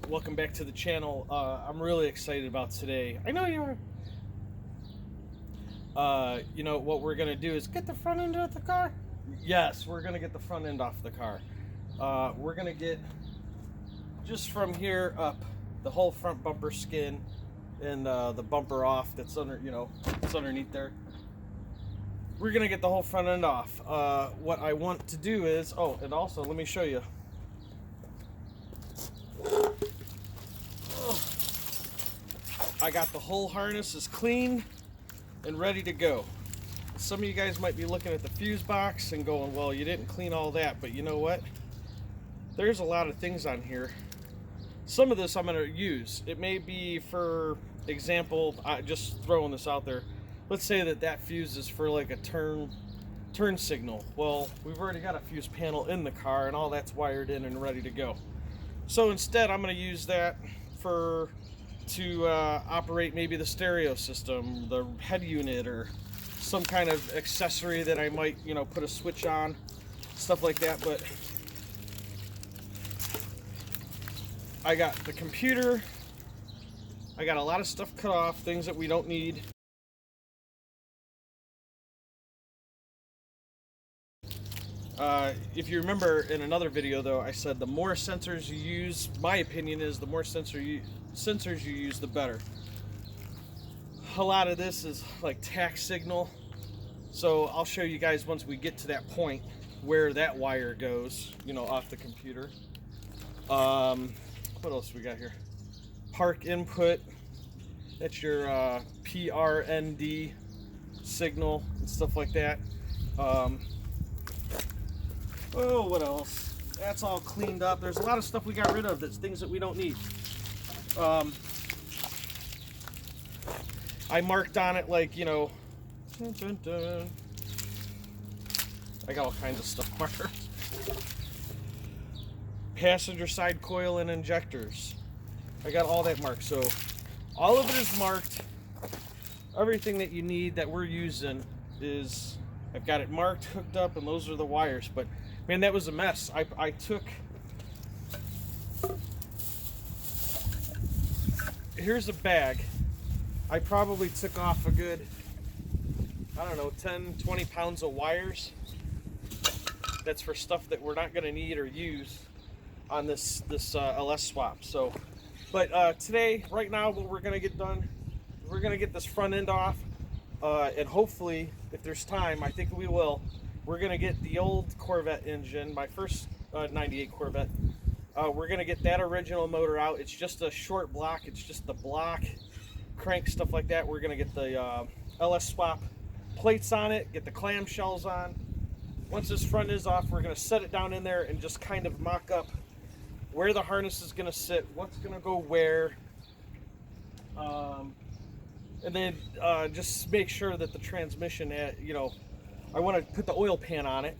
welcome back to the channel. I'm really excited about today. I know you are. You know what we're gonna do is get the front end of the car. Yes, we're gonna get the front end off the car. We're gonna get just from here up the whole front bumper skin and the bumper off. That's under, it's underneath there. We're gonna get the whole front end off. What I want to do is, and also let me show you. I got the whole harness is clean and ready to go. Some of you guys might be looking at the fuse box and going, well, you didn't clean all that, but you know what? There's a lot of things on here. Some of this I'm going to use. It may be, for example, just throwing this out there. Let's say that fuse is for like a turn signal. Well, we've already got a fuse panel in the car and all that's wired in and ready to go. So instead, I'm going to use that to operate maybe the stereo system, the head unit, or some kind of accessory that I might, put a switch on, stuff like that. But I got the computer, I got a lot of stuff cut off, things that we don't need. If you remember in another video though, I said the more sensors you use, my opinion is the more sensors you use, the better. A lot of this is like tax signal. So I'll show you guys once we get to that point where that wire goes, off the computer. What else we got here? Park input. That's your PRND signal and stuff like that. What else? That's all cleaned up. There's a lot of stuff we got rid of. That's things that we don't need. I marked on it like, dun, dun, dun. I got all kinds of stuff marked. Passenger side coil and injectors. I got all that marked. So all of it is marked. Everything that you need that we're using is, I've got it marked, hooked up, and those are the wires. But man, that was a mess. I took, here's a bag. I probably took off a good, 10, 20 pounds of wires. That's for stuff that we're not going to need or use on this LS swap. So, but today, right now, what we're going to get done, we're going to get this front end off, and hopefully, if there's time, I think we will. We're going to get the old Corvette engine, my first 98 Corvette. We're going to get that original motor out. It's just a short block. It's just the block, crank, stuff like that. We're going to get the LS swap plates on it, get the clamshells on. Once this front is off, we're going to set it down in there and just kind of mock up where the harness is going to sit, what's going to go where, and then just make sure that the transmission, I want to put the oil pan on it,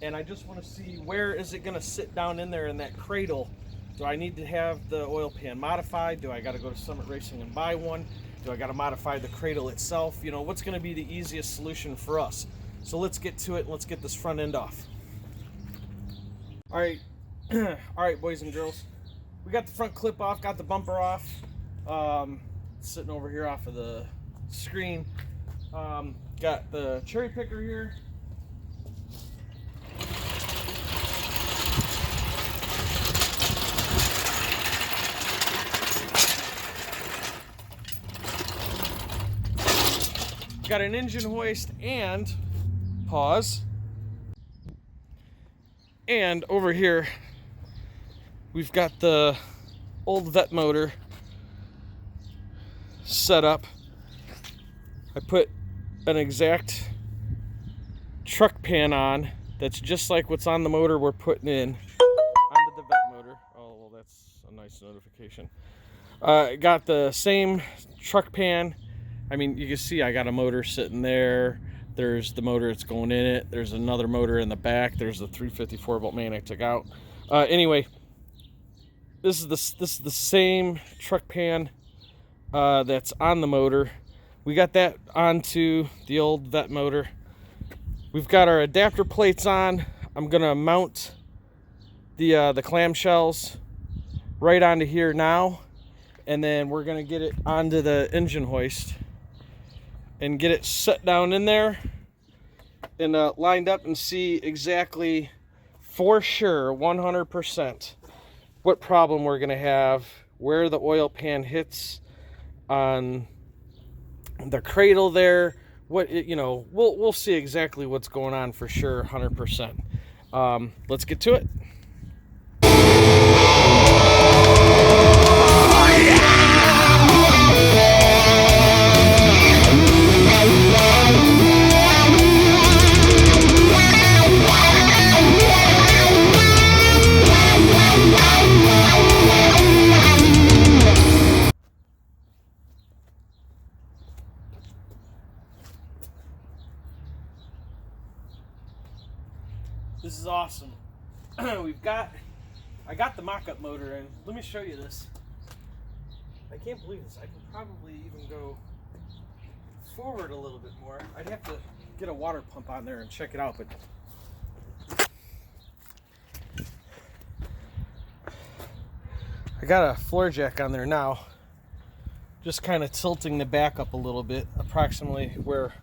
and I just want to see where is it going to sit down in there in that cradle. Do I need to have the oil pan modified? Do I got to go to Summit Racing and buy one? Do I got to modify the cradle itself? What's going to be the easiest solution for us? So let's get to it and let's get this front end off. All right, all right, boys and girls. We got the front clip off, got the bumper off. Sitting over here off of the screen. Got the cherry picker here. Got an engine hoist and pause. And over here, we've got the old Vet motor set up. I put an exact truck pan on that's just like what's on the motor we're putting in onto the Vet motor. Oh, well, that's a nice notification. Got the same truck pan. I mean, you can see I got a motor sitting there. There's the motor that's going in it. There's another motor in the back. There's the 354 volt main I took out. Anyway, this is the same truck pan that's on the motor. We got that onto the old Vet motor. We've got our adapter plates on. I'm gonna mount the clamshells right onto here now, and then we're gonna get it onto the engine hoist and get it set down in there and lined up and see exactly for sure 100% what problem we're gonna have, where the oil pan hits on the cradle there, what you know, we'll see exactly what's going on for sure 100%. Let's get to it. This is awesome. I got the mock-up motor in. Let me show you this. I can't believe this. I can probably even go forward a little bit more. I'd have to get a water pump on there and check it out, but I got a floor jack on there now, just kind of tilting the back up a little bit, approximately where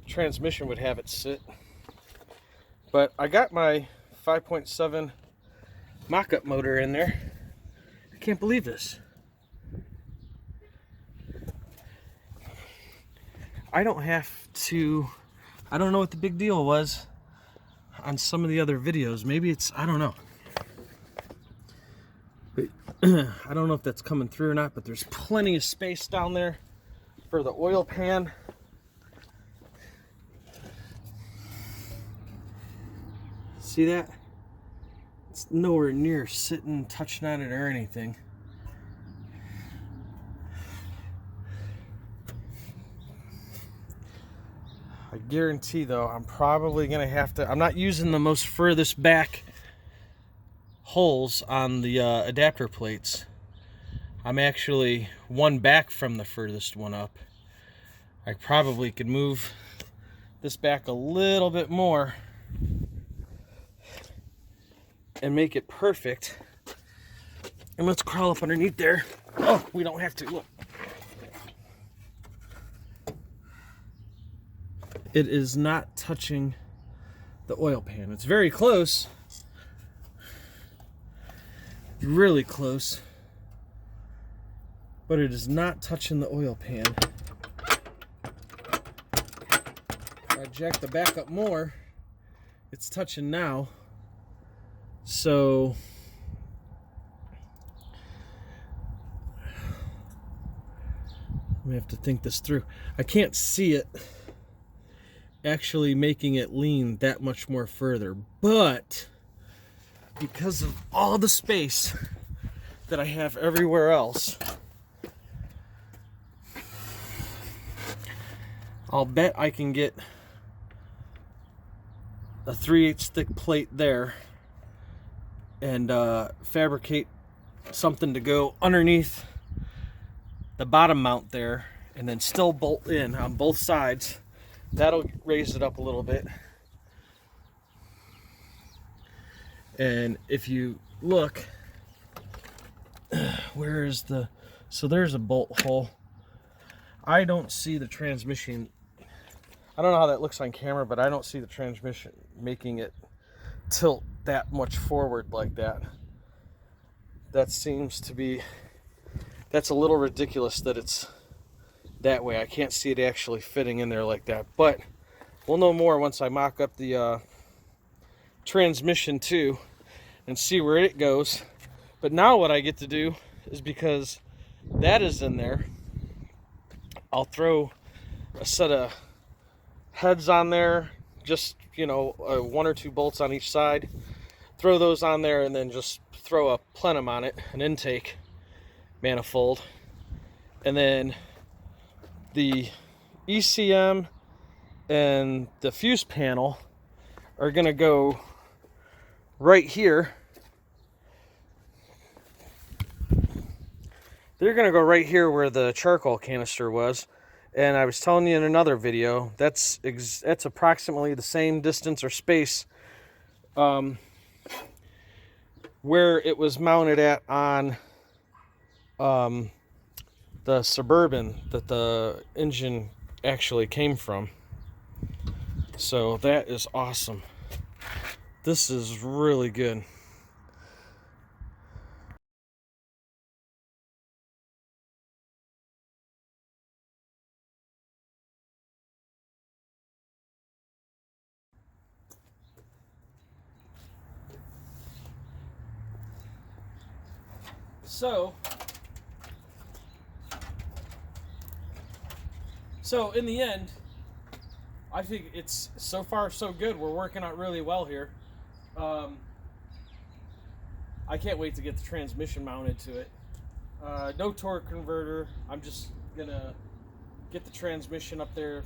transmission would have it sit. But I got my 5.7 mock-up motor in there. I can't believe this. I don't know what the big deal was on some of the other videos. Maybe it's, I don't know. But I don't know if that's coming through or not, but there's plenty of space down there for the oil pan. See that? It's nowhere near sitting, touching on it or anything. I guarantee though, I'm probably gonna have to, I'm not using the most furthest back holes on the adapter plates. I'm actually one back from the furthest one up. I probably could move this back a little bit more and make it perfect. And let's crawl up underneath there. Oh, we don't have to, look. It is not touching the oil pan. It's very close. Really close. But it is not touching the oil pan. If I jack the back up more, it's touching now. So we have to think this through. I can't see it actually making it lean that much more further, but because of all the space that I have everywhere else, I'll bet I can get a 3/8 thick plate there and fabricate something to go underneath the bottom mount there, and then still bolt in on both sides. That'll raise it up a little bit. And if you look, where is the, so there's a bolt hole. I don't see the transmission. I don't know how that looks on camera, but I don't see the transmission making it tilt that much forward like that. That seems to be, that's a little ridiculous that it's that way. I can't see it actually fitting in there like that, but we'll know more once I mock up the transmission too and see where it goes. But now what I get to do is, because that is in there, I'll throw a set of heads on there, just, you know, 1 or 2 bolts on each side. Throw those on there and then just throw a plenum on it, an intake manifold. And then the ECM and the fuse panel are gonna go right here. They're gonna go right here where the charcoal canister was. And I was telling you in another video, that's approximately the same distance or space where it was mounted at on the Suburban that the engine actually came from. So that is awesome. This is really good. So in the end, I think it's so far so good. We're working out really well here. I can't wait to get the transmission mounted to it. No torque converter. I'm just gonna get the transmission up there,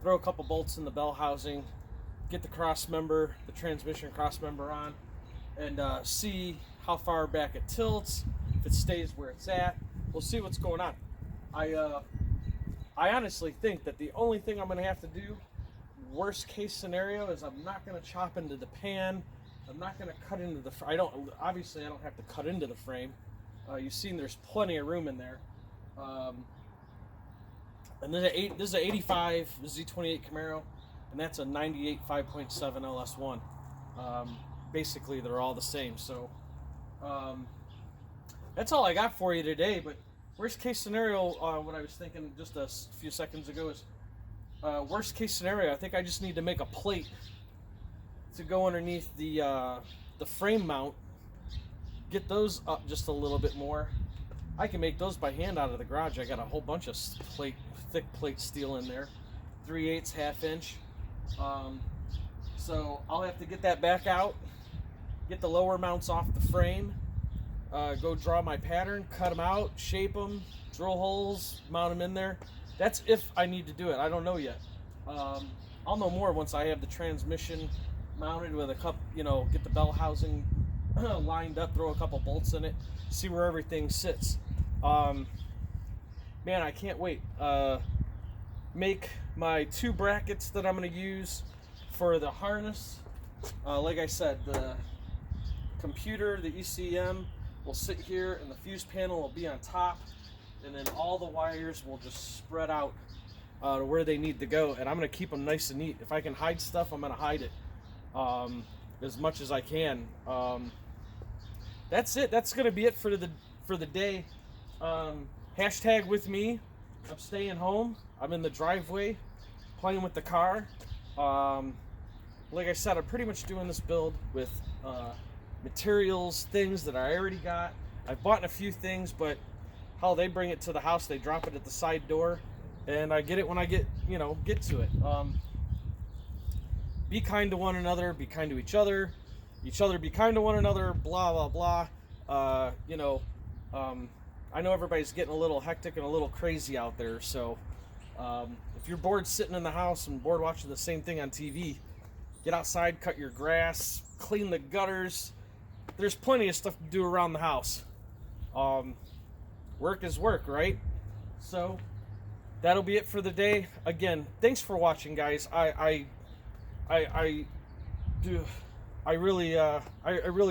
throw a couple bolts in the bell housing, get the cross member, the transmission cross member on, and see how far back it tilts. If it stays where it's at, we'll see what's going on. I honestly think that the only thing I'm going to have to do, worst case scenario, is I'm not going to chop into the pan. I'm not going to cut into the. Obviously I don't have to cut into the frame. You've seen there's plenty of room in there. And then this is an 85 Z28 Camaro, and that's a 98 5.7 LS1. Basically, they're all the same. So that's all I got for you today. But worst case scenario, what I was thinking just a few seconds ago is, worst case scenario, I think I just need to make a plate to go underneath the frame mount, get those up just a little bit more. I can make those by hand out of the garage. I got a whole bunch of thick plate steel in there, 3/8 1/2 inch. So I'll have to get that back out, get the lower mounts off the frame, go draw my pattern, cut them out, shape them, drill holes, mount them in there. That's if I need to do it. I don't know yet. I'll know more once I have the transmission mounted with a cup, get the bell housing lined up, throw a couple bolts in it, see where everything sits. Man, I can't wait. Make my 2 brackets that I'm going to use for the harness. Like I said, the computer, the ECM, will sit here, and the fuse panel will be on top, and then all the wires will just spread out to where they need to go, and I'm going to keep them nice and neat. If I can hide stuff, I'm going to hide it as much as I can. That's it. That's going to be it for the day. Hashtag with me. I'm staying home. I'm in the driveway playing with the car. Like I said, I'm pretty much doing this build with materials, things that I already got. I've bought a few things, but how they bring it to the house, they drop it at the side door, and I get it when I get to it. Be kind to one another, be kind to each other be kind to one another, blah blah blah. I know everybody's getting a little hectic and a little crazy out there, so if you're bored sitting in the house and bored watching the same thing on TV, get outside, cut your grass, clean the gutters. There's plenty of stuff to do around the house. Work is work, right? So that'll be it for the day. Again, thanks for watching, guys. I really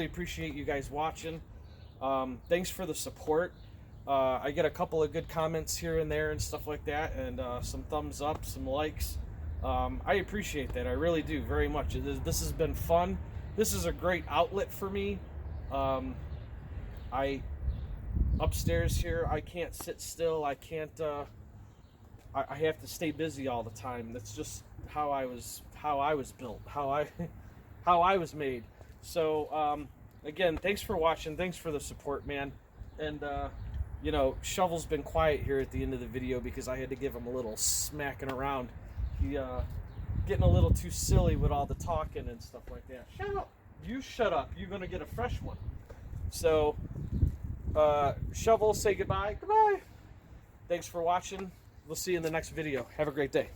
appreciate you guys watching. Thanks for the support. I get a couple of good comments here and there and stuff like that, and some thumbs up, some likes. I appreciate that. I really do very much. This has been fun. This is a great outlet for me. Upstairs here, I can't sit still. I can't. I have to stay busy all the time. That's just how I was built. How I was made. So again, thanks for watching. Thanks for the support, man. And Shovel's been quiet here at the end of the video because I had to give him a little smacking around. He getting a little too silly with all the talking and stuff like that. Shut up. You shut up. You're gonna get a fresh one. So Shovel, say goodbye. Goodbye. Thanks for watching. We'll see you in the next video. Have a great day.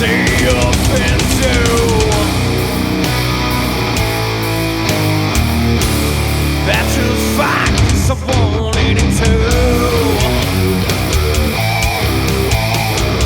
see up into